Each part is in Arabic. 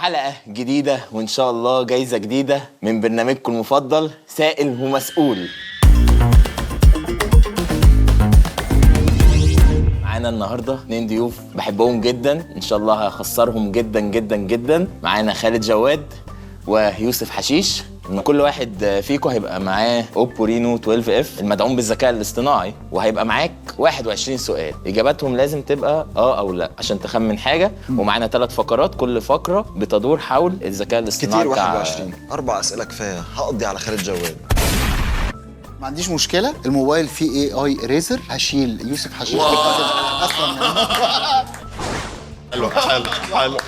حلقة جديدة وإن شاء الله جايزة جديدة من برنامجكم المفضل سائل ومسؤول. معانا النهاردة 2 ضيوف بحبهم جدا، إن شاء الله هخسرهم جدا جدا جدا. معانا خالد جواد ويوسف حشيش. كل واحد فيكم هيبقى معاه اوبو رينو 12 اف المدعوم بالذكاء الاصطناعي، وهيبقى معاك 21 سؤال، اجاباتهم لازم تبقى او لا عشان تخمن حاجه. ومعانا 3 فقرات، كل فقره بتدور حول الذكاء الاصطناعي. كتير 21 4 اسئله كفايه، هقضي على خالد جواد. ما عنديش مشكله. الموبايل فيه AI ريزر، هشيل يوسف حشيش اصلا.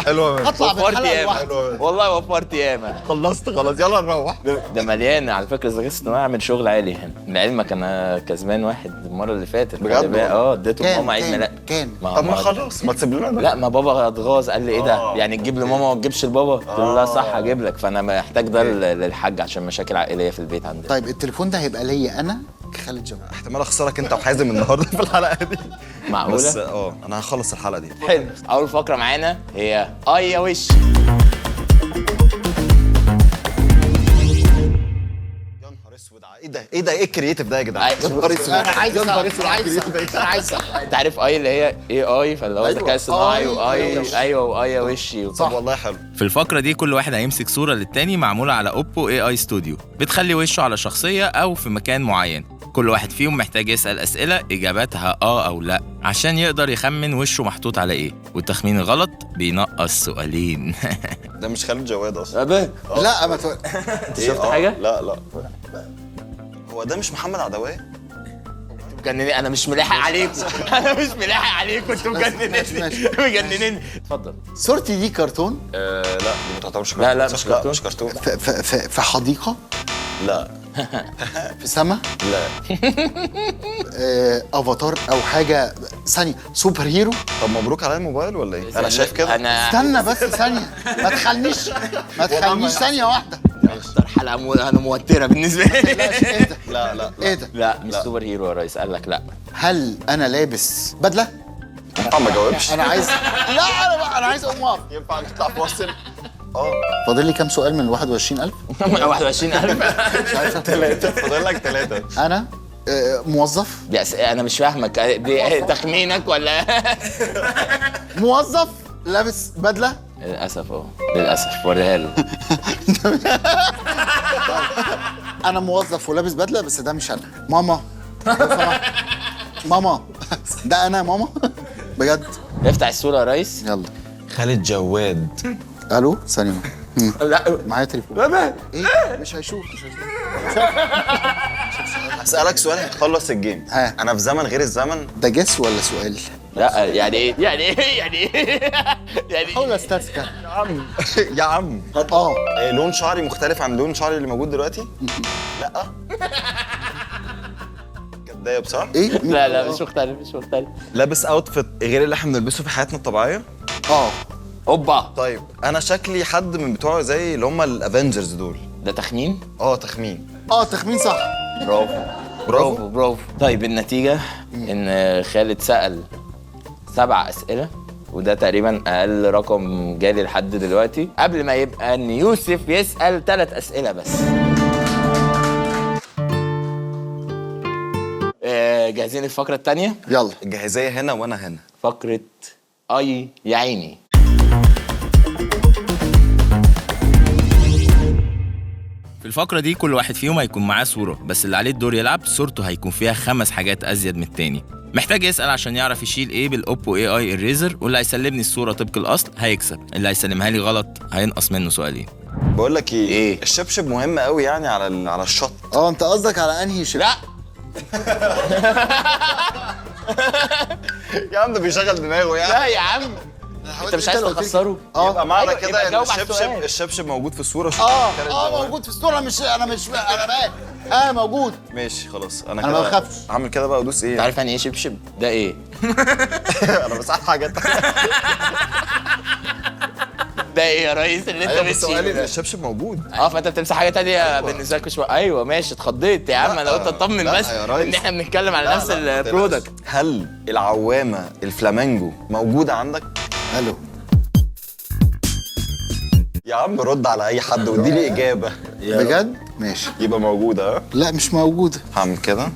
حلو هطلع وفرت بالحلقه ياما لوحدي. والله، وفرت ياما. خلصت خلاص، يلا نروح. ده مليان على فكره، الذكاء الاصطناعي عامل شغل عالي هنا. لعلمك انا كسبان واحد المره اللي فاتت بجد؟ اديته لماما عيد ميلاد. كان طب ما خلاص، ما تسيب لنا ده. لا، ما بابا اتغاظ قال لي ايه ده؟ يعني تجيب لماما وما تجيبش لبابا؟ قلت له لا صح هجيب لك، فانا محتاج ده للحاج عشان مشاكل عائليه في البيت عندنا. طيب التليفون ده هيبقى ليا انا خالد جواد. احتمال اخسرك انت وحازم النهارده في الحلقه دي. معقوله؟ بس انا هخلص الحلقه دي. حلو. اول فقره معانا هي يا وش. يا نهار اسود، ايه ده ايه الكرييتيف ده يا جدعان؟ يا نهار اسود، انا عايز انت عارف اللي هي اي فاللي هو الذكاء الصناعي، ايوه يا وشي. صح والله حلو. في الفقرة دي كل واحد هيمسك صورة للتاني معمولة على اوبو AI ستوديو، بتخلي وشه على شخصية أو في مكان معين. كل واحد فيهم محتاج يسأل أسئلة إجاباتها أو لأ عشان يقدر يخمن وشه محطوط على إيه، والتخمين الغلط بينقص سؤالين. ده مش خالد جواد اصلا. ابا لا ما شفت حاجه؟ لا هو ده مش محمد عدوية؟ مجننين، انا مش ملاحق عليكم. انتوا مجننين. اتفضل. صورتي دي كرتون لا دي ما تعتبرش لا، كرتون. مش كرتون. مش كرتون. في حديقه، لا في سما، لا. افاتار او حاجه ثانيه، سوبر هيرو. طب مبروك على الموبايل ولا ايه؟ انا شايف كده. انا استنى بس ثانيه، ما تخلينيش ثانيه واحده. اختار حلقه انا موتره بالنسبه لي. ايه ده؟ لا ايه ده؟ لا مش سوبر هيرو يا ريس، قال لك لا. هل انا لابس بدله؟ ينفع ما جاوبش؟ انا عايز انا عايز اقوم واقف. ينفع نطلع فاصل؟ فاضل لي كام سؤال من 21,000؟ 21,000. 3 فاضل لك 3. انا موظف. انا مش فاهمك، دي تخمينك ولا؟ موظف لابس بدله. للاسف للاسف وريها له. انا موظف ولابس بدله، بس ده مش انا. ماما لو سمحت. ماما ده انا ماما بجد. افتح الصوره يا ريس. يلا. خالد جواد. الو ثانيه. لا معايا تليفون. ايه مش هيشوف. هسألك سؤال هتخلص الجيم. ها. انا في زمن غير الزمن. ده جس ولا سؤال؟ لا، يعني ايه حاول استذكر. يا عم لون شعري مختلف عن لون شعري اللي موجود دلوقتي؟ لا. كداب صح؟ ايه؟ لا مش مختلف. لابس اوتفيت غير اللي احنا بنلبسه في حياتنا الطبيعيه؟ اوبا. طيب انا شكلي حد من بتوع زي اللي هم الافنجرز دول. ده تخمين؟ تخمين. تخمين صح. برافو. طيب النتيجة إن خالد سأل 7 أسئلة، وده تقريبا أقل رقم جالي لحد دلوقتي، قبل ما يبقى إن يوسف يسأل 3 أسئلة بس. جاهزين الفقرة التانية؟ يلا. الجاهزيه هنا وانا هنا. فقرة يا عيني. في الفقرة دي كل واحد فيهم هيكون معاه صورة، بس اللي عليه الدور يلعب صورته هيكون فيها 5 حاجات أزيد من التاني. محتاج يسأل عشان يعرف يشيل ايه بالاوبو AI الريزر، واللي هيسلمني الصورة طبق الأصل هيكسب، اللي هيسلمها لي غلط هينقص منه سؤالين. بقول لك إيه؟ الشبشب مهم قوي يعني على الشط. انت قصدك على انهي شيء؟ لا. يا عم ده بيشغل دماغه يعني. لا يا عم، انت مش عايز تخسره؟ يبقى معنى أيوة، كده يبقى ان جاوب على السؤال. الشبشب موجود في الصوره. موجود في الصوره. انا مالي. موجود. ماشي خلاص. أنا ما بخافش. هعمل كده بقى وادوس ايه؟ انت عارف يعني ايه شبشب؟ ده ايه؟ انا بسأل حاجات. ده ايه يا ريس اللي انت سؤالي بتشيله؟ الشبشب موجود. فانت بتمسح حاجه تانية بالنسبه لك مش ايوه ماشي. اتخضيت يا عم، انا قلت اطمن بس ان احنا بنتكلم على نفس البرودكت. هل العوامه الفلامينجو موجوده عندك؟ الو. يا عم رد على اي حد واديني اجابه. بجد ماشي. يبقى موجوده. لا مش موجوده. هعمل كده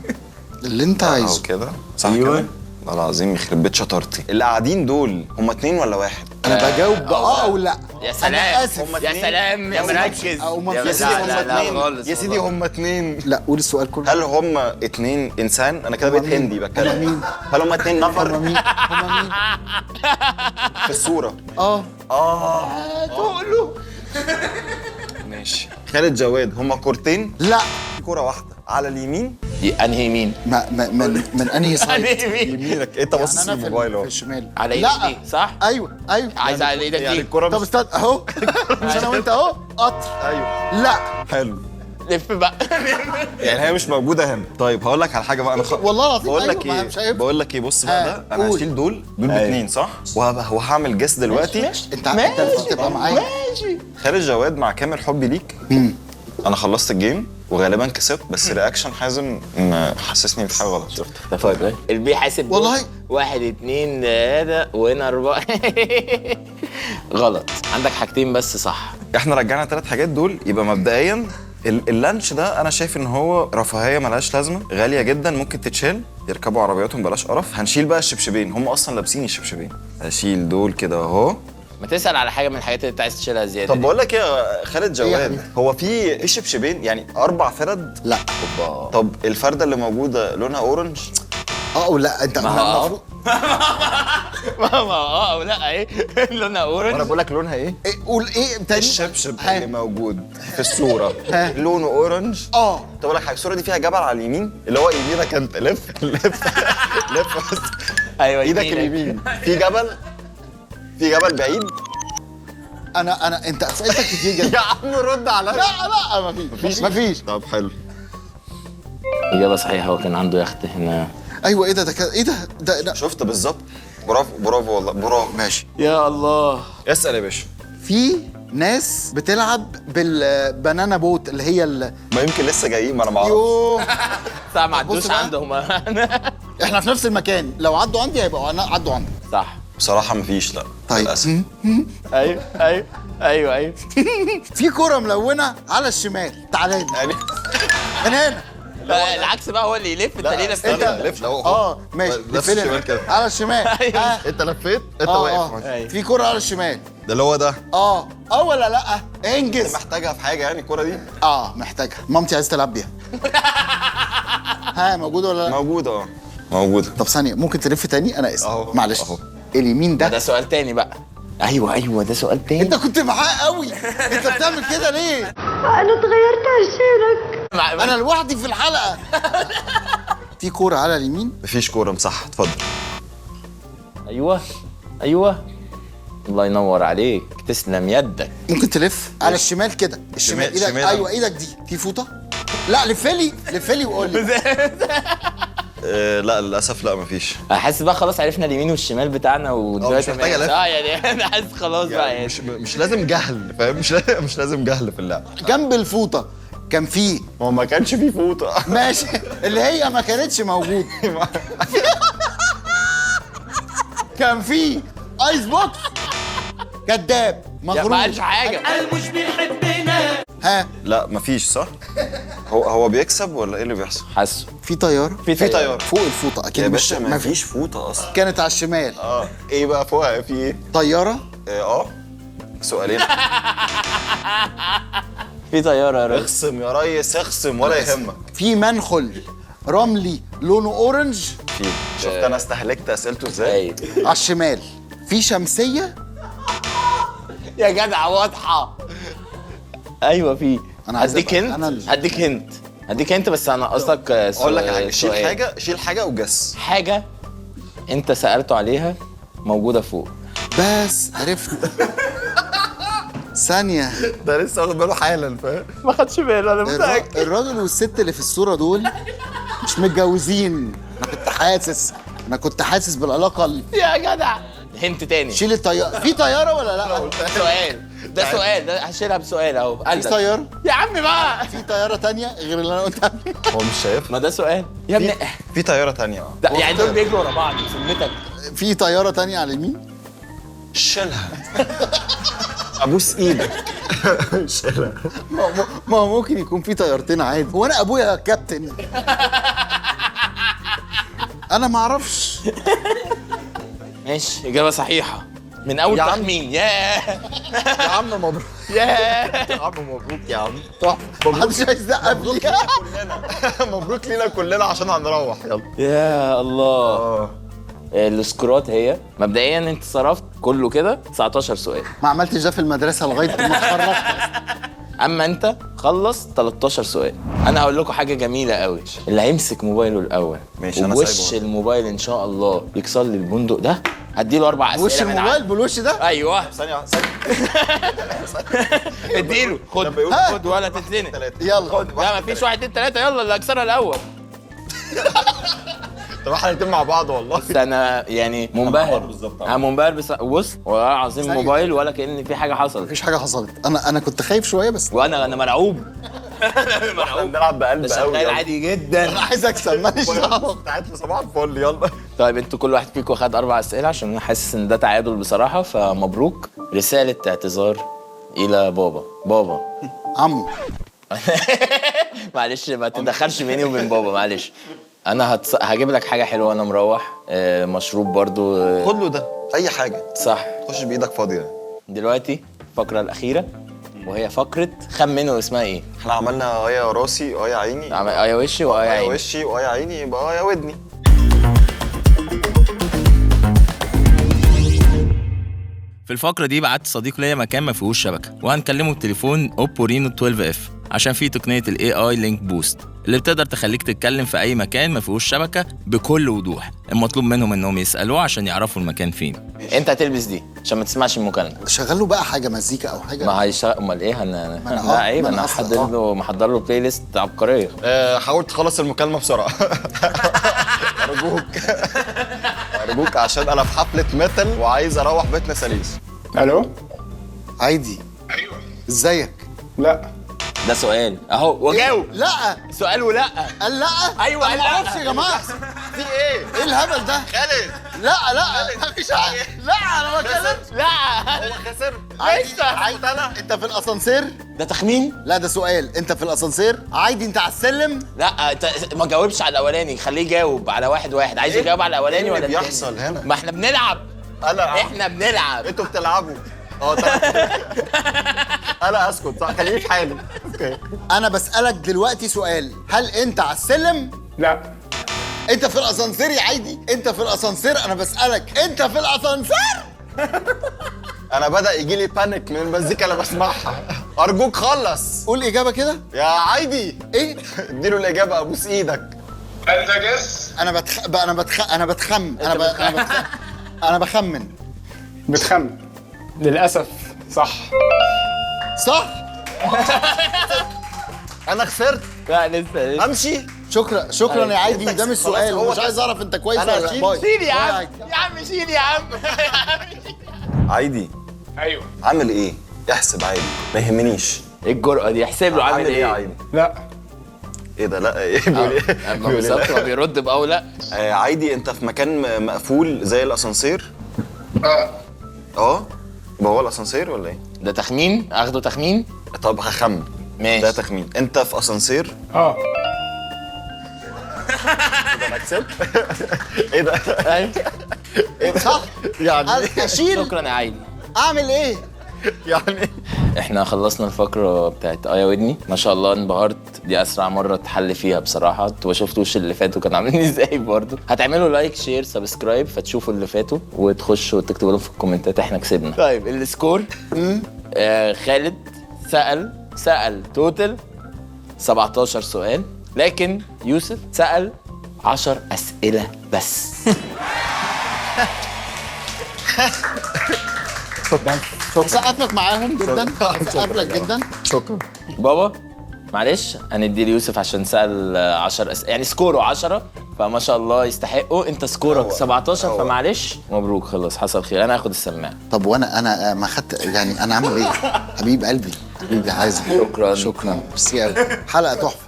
اللي انت او عايزه. كده صح كده. والله العظيم يخرب بيت شطارتي. اللي قاعدين دول هم 2 ولا 1؟ انا بجاوب باه او لا. يا انا سلام اسف. يا سلام يا مركز. أو ما يا في- يا سيدي لا، هم لا، لا 2. خالص يا سيدي والله. هم 2. لا قول السؤال كله. هل هم 2 انسان؟ انا كده بقيت مين؟ هندي بتكلم. هم مين؟ هل هم 2 هم نفر مين؟ هم مين؟ في الصوره؟ اه تقوله ماشي. خالد جواد هم كورتين؟ لا في كوره واحده على اليمين. دي انهي يمين؟ من انهي سايد؟ انهي يمين؟ يمينك انت باصص يعني انا الموبايل في اهو. الشمال. على لا ايدك دي صح؟ ايوه ايوه. عايز على ايدك يعني دي. الكوره طب مش استنى اهو مش انا وانت اهو قطر. ايوه لا حلو. لف بقى. يعني هي مش موجوده هنا. طيب هقول لك على حاجه بقى. انا والله العظيم بقول لك أيوة، ما ايه مش هينفع. بقول لك ايه بص بقى ها، ده انا قول. هشيل دول ب2 صح؟ وهعمل جس دلوقتي. انت المفروض تبقى معايا. ماشي. خالد جواد مع كامل حبي ليك. انا خلصت الجيم وغالبا كسبت بس رياكشن حازم حسسني بحاجه غلط. طيب البي حاسب والله. 1 2 3 وهنا 4. غلط. عندك حاجتين بس صح. احنا رجعنا 3 حاجات دول. يبقى مبدئيا اللانش ده انا شايف ان هو رفاهيه ملهاش لازمه، غاليه جدا، ممكن تتشال، يركبوا عربياتهم بلاش قرف. هنشيل بقى الشبشبين، هم اصلا لابسين الشبشبين. هشيل دول كده اهو. ما تسأل على حاجة من الحاجات اللي انت عايز تشيلها زيادة. طب بقول لك ايه يا خالد إيه يا جواد، حبيبي؟ هو في شبشبين يعني 4 فرد؟ لا طب الفرده اللي موجوده لونها اورنج؟ اه ولا انت ما هو المفروض ما او لا ايه لونها وانا اورنج. بقول لك لونها ايه؟ إيه، قول ايه تاني. الشبشب ها. اللي موجود في الصوره ها. لونه اورنج. اه طب اقول لك حاجه، الصوره دي فيها جبل على اليمين اللي هو يمينك انت. لف لف لف بس. ايوه ايدك يمينك. اليمين في جبل، في جبل بعيد. انا انت اسئلتك كتير جدا. يا عم رد عليا. لا مفيش. طب حلو. إجابة صحيحة، هو كان عنده يخت هنا. ايوه ايه ده كده ايه ده شفت بالظبط. برافو برافو والله برافو. ماشي يا الله. اسال يا باشا. في ناس بتلعب بالبنانا بوت اللي هي ما يمكن لسه جايين ما انا ما اعرفش. يوه صح ما بص عدوش بقى. عندهم. احنا في نفس المكان، لو عدوا عندي هيبقوا عدوا عندي. صح. بصراحه مفيش لا. طيب للأسف. ايوه ايوه ايوه ايوه. في كرة ملونة على الشمال، تعالى لي يعني هنا. العكس بقى هو اللي يلف. انت ليه لفيت؟ انت لف لو اه ماشي نفس لفين الشمال كده. على الشمال. ها. انت لفيت انت واقف. أيوة. في كرة على الشمال. ده اللي هو ده. اه ولا لا انجز. محتاجها في حاجه يعني الكوره دي؟ محتاجها، مامتي عايز تلعب بيها. ها موجودة ولا لا؟ موجوده موجوده. طب ثانية ممكن تلف تاني؟ انا اسف أهو، معلش. أهو. اليمين ده ده سؤال تاني بقى. ايوه ده سؤال تاني. انت كنت معاه قوي، انت بتعمل كده ليه؟ أنا اتغيرت عشانك. انا لوحدي في الحلقة. في كورة على اليمين. مفيش كوره صح. اتفضل. ايوه الله ينور عليك، تسلم يدك. ممكن تلف على الشمال كده، الشمال شمال- ايدك. شمال. ايوه ايدك دي في فوطة. لا لفلي وقول لي. لا للاسف لا مفيش. حاسس بقى خلاص عرفنا اليمين والشمال بتاعنا ودلوقتي مش محتاج ألف. يعني انا حاسس خلاص بقى يعني. مش لازم جهل فاهم. مش لازم جهل في اللعب. جنب الفوطة كان في هو ما كانش فيه فوطه. ماشي اللي هي ما كانتش موجودة. كان في ايس بوكس. كداب ما مغرور. قالش حاجه. ها لا مفيش صح. هو بيكسب ولا ايه اللي بيحصل؟ حاسه في طيارة في طيارة. فوق الفوطة اكيد. يا مش باشا ما في. مفيش فوطه اصلا. كانت على الشمال ايه بقى فوقها في ايه؟ طيارة. سؤالين. في طياره يا راجل. اخصم يا ريس اخصم ولا يهمك. في منخل رملي لونه اورنج شفت انا استهلكت اسئلته ازاي؟ ايوه على الشمال. في شمسية. يا جدع واضحه. ايوه في. أنا عايز هديك أبقى- هنت أنا هديك هنت بس انا قصدك اقول لك على حاجه. سؤال. شيل حاجه وجس. حاجه انت سالته عليها موجوده فوق. بس عرفت. ثانية. ده لسه واخد باله حالا فاهم. ما خدش باله انا الراجل والست اللي في الصورة دول مش متجوزين. انا كنت حاسس بالعلاقة يا جدع. هنت تاني. شيل الطيارة. في طيارة ولا لا؟ ده سؤال ده هشيلها بسؤال اهو. في قلبك. طيارة. يا عم بقى. في طيارة تانية غير اللي انا قلت عليه. هو مش شايف. ما ده سؤال يا ابني. في طياره تانية ده يعني دول بيجروا ورا بعض بسمتك. في طيارة تانية على اليمين. شيلها. ابوس ايدك. ما هو ممكن يكون في طيارتين عادي. هو انا ابويا كابتن؟ انا ما اعرفش. ماشي، اجابه صحيحه من اول يا عم. تخمين. ياه يا عم مبروك. ياه يا عم مبروك يا عم. تحفه. محدش عايز يزقف لي. مبروك لينا كلنا عشان هنروح. يلا. يا الله. السكورات هي مبدئيا انت صرفت كله كده 19 سؤال، ما عملتش ده في المدرسه لغايه ما اتخرجت. اما انت خلص 13 سؤال. انا هقول لكم حاجه جميله قوي، اللي هيمسك موبايله الاول ماشي، أنا وش سايبه. الموبايل ان شاء الله يكسر لي البندق ده، هديله 4 اسئله وش من الموبايل عندي. بالوش ده؟ ايوه ثانية. اديله. خد ها. خد ولا تتزنق. يلا. لا مفيش 1 2 3 يلا اللي هيكسرها الاول. طب احنا الاتنين مع بعض والله. بس انا يعني منبهر بالظبط. انا منبهر. بس بص والله العظيم ثانية. موبايل ولا كأن في حاجه حصلت. مفيش حاجه حصلت. انا كنت خايف شويه بس. وانا مرعوب. احنا بنلعب بقلب ده قوي. شغال عادي جدا. انا عايز اكسب ماليش دعوه. بتاعت صباح الفل. يلا. طيب انتوا كل واحد فيكم خد 4 اسئله عشان انا حاسس ان ده تعادل بصراحه، فمبروك. رساله اعتذار الى بابا. عمو. معلش ما تدخلش بيني وبين بابا، معلش. انا هجيب لك حاجه حلوه وانا مروح، مشروب برضو. خد له ده اي حاجه. صح. تخش بايدك فاضيه. دلوقتي الفقره الاخيره وهي فقره خمنوا اسمها ايه. احنا عملنا يا راسي يا عيني. يا وشي ويا يا عيني. وشي ويا عيني يبقى يا ودني. في الفقرة دي بعت صديق ليا مكان ما فيهوش شبكة، وهنكلمه بتليفون اوبو رينو 12 اف عشان فيه تقنية الاي اي لينك بوست اللي بتقدر تخليك تتكلم في اي مكان ما فيهوش شبكة بكل وضوح. المطلوب منهم انهم يسألوه عشان يعرفوا المكان فين. انت هتلبس دي عشان ما تسمعش المكالمه. شغل له بقى حاجه مزيكا او حاجه. ما هيشتغل. امال ايه لا عيب. ما أنا انا أصلاً محضر له بلاي ليست عبقريه. حاول تخلص المكالمه بسرعه. ارجوك عشان انا في حفله ميتال وعايز اروح بيتنا سليس. الو. عادي. ايوه. ازيك؟ لا. ده سؤال اهو وجاوب. لا. سؤال ولا. قال لا. ايوه انا قال ما لا. اعرفش يا جماعه. في ايه؟ ايه الهبل ده؟ خالد لا مفيش حاجه. لا انا ما اتكلمتش. لا هو خسر. عادي. انت في الاسانسير؟ ده تخمين. لا ده سؤال. انت في الاسانسير عادي؟ انت على السلم؟ لا انت ما جاوبش على الاولاني، خليه يجاوب على واحد. عايز يجاوب على الاولاني إيه ولا اللي التاني؟ بيحصل هنا؟ ما احنا بنلعب. احنا بنلعب. انتوا بتلعبوا. انا اسكت صح. خليني في حالي. انا بسالك دلوقتي سؤال، هل انت على السلم؟ لا. انت في الاسانسير يا عادي؟ انت في الاسانسير؟ انا بسالك انت في الاسانسير؟ انا بدا يجي لي بانيك من المزيكا اللي بسمعها. ارجوك خلص. قول اجابه كده. يا عايدي ايه؟ اديله الاجابه ابوس ايدك. انت جس. انا بخمن. بتخمن. للاسف صح. صح. انا خسرت. لا لسه. امشي. شكرا يا عادي. انت ده مش خلاص، سؤال. هو مش عايز كسب. اعرف انت كويس أنا ولا هشيل. باي. شيل يا عم. باي. يا عم شيل يا عم. عايدي ايوه. عامل ايه؟ احسب عادي ما يهمنيش. ايه الجرأة دي؟ احسب له عامل ايه. عادي؟ لا. ايه ده؟ لا ايه بيقول ايه؟ اما بيقول إيه؟ بالظبط ما بيرد بأو لا. عادي انت في مكان مقفول زي الاسانسير؟ اه يبقى هو الاسانسير ولا ايه؟ ده تخمين. اخده تخمين. طب هخمن. ماشي. ده تخمين. انت في اسانسير؟ اه. انا كسبت. ايه ده؟ صح. يعني اشيل. شكرا يا عادي. اعمل ايه؟ يعني احنا خلصنا الفقرة بتاعت يا ودني. ما شاء الله انبهرت. دي اسرع مرة اتحل فيها بصراحة. انتوا ما شفتوش اللي فاتوا كانوا عاملين ازاي برضه. هتعملوا لايك شير سبسكرايب فتشوفوا اللي فاتوا وتخشوا وتكتبوا لهم في الكومنتات احنا كسبنا. طيب السكور خالد سأل توتال 17 سؤال، لكن يوسف سأل 10 أسئلة بس. سقف لك معاهم جدا. سقف لك جدا. بابا معلش هندي ليوسف عشان سأل 10 أسئلة، يعني سكوره 10 فما شاء الله يستحقوا. انت سكورك 17 فمعلش مبروك خلاص حصل خير. انا هاخد السماعة. طب وانا ما خدت يعني انا عامل ايه؟ حبيب قلبي. حبيبي عايز. شكراً. شكرا. ميرسي قوي. حلقه تحفه.